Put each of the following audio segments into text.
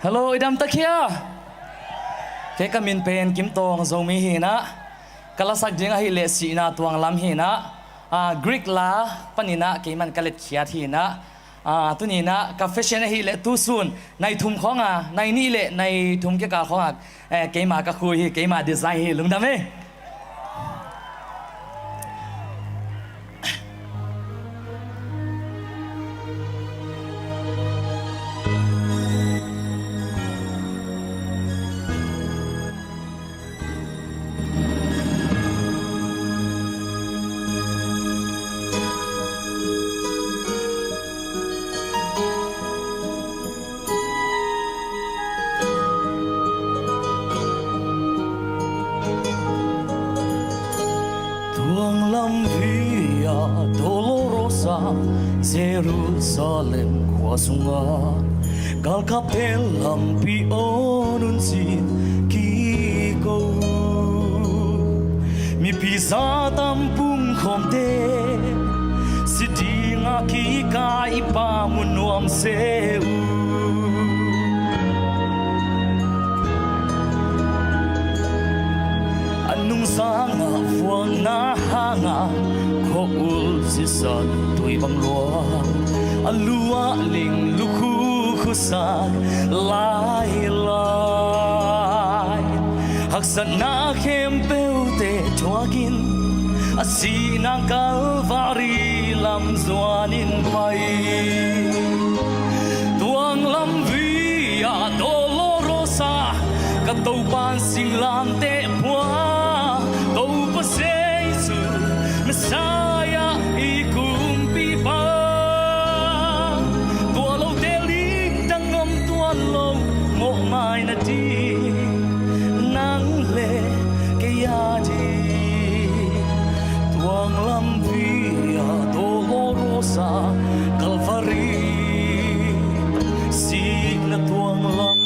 Hello, idam takia. Ke kamin pen kim tong zomi hina. Kalasak jinga hi le si na tuang lam hina. Greek la panina ke man kalet khiat hina. Tunina ka fashion hi le tu sun nai thum khonga nai ni le nai thum ke ka khonga ke ma ka khui hi ke ma design hi lungdam e. Tuang lam via dolorosa Jerusalem kuasunga gal kapel lampi onun sin kiko mi pisa tampung khomte sidinga ki ka ipa munuam seu anung sanga fuang na hanga ko ul si san tui bang lua alua ling luku khusak lai lai haksan na khem peute chuakin asina kalvari lam zuanin pai tuang lam via dolorosa katau pan sing lam te pua Messiah ikumpi pa tua lo teling dangom tua lo mo mai na di nang le ke ya di tuang lam via dolorosa Calvary sig na tuang lam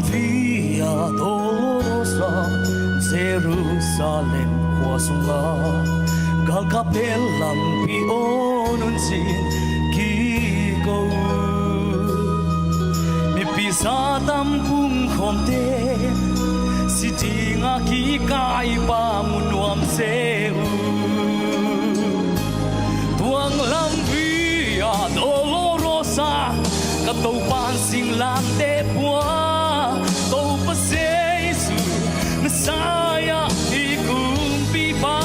via dolorosa Jerusalem kuasunga gal kapel lampi onun sin kiko mi pisa tampung khomte sitinga ki kai pa munuam seu tuang lam via dolorosa katau pan sing lam te pua tau pasesu Messiah ikumpi pa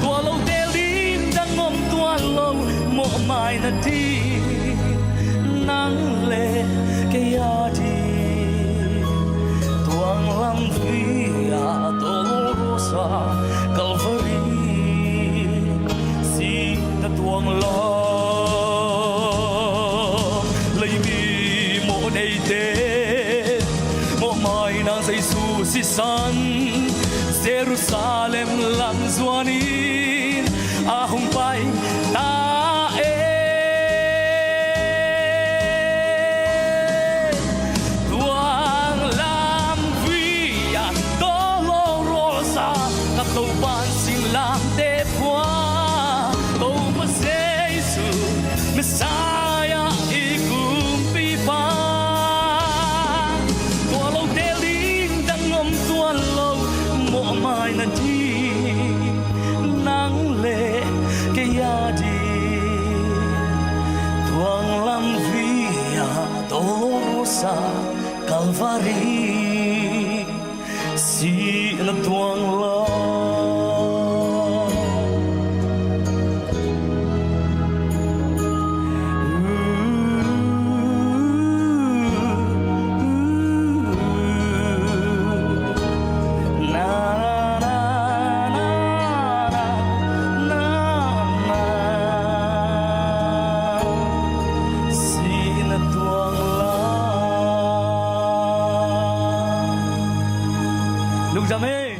tua lo telim dangom tua lo mo mai na di nang le ke ya di tuang lam via dolorosa Calvary si na tuang lo Jesus si san Jerusalem lam zuanin ahong pai tae tuang lam via dolorosa katau pan sing lam te pua tau pasesu Messiah ikumpi pa mai na di nang le ke ya di tuang lam via dolorosa Calvary si na tuang lam Lục Già Mê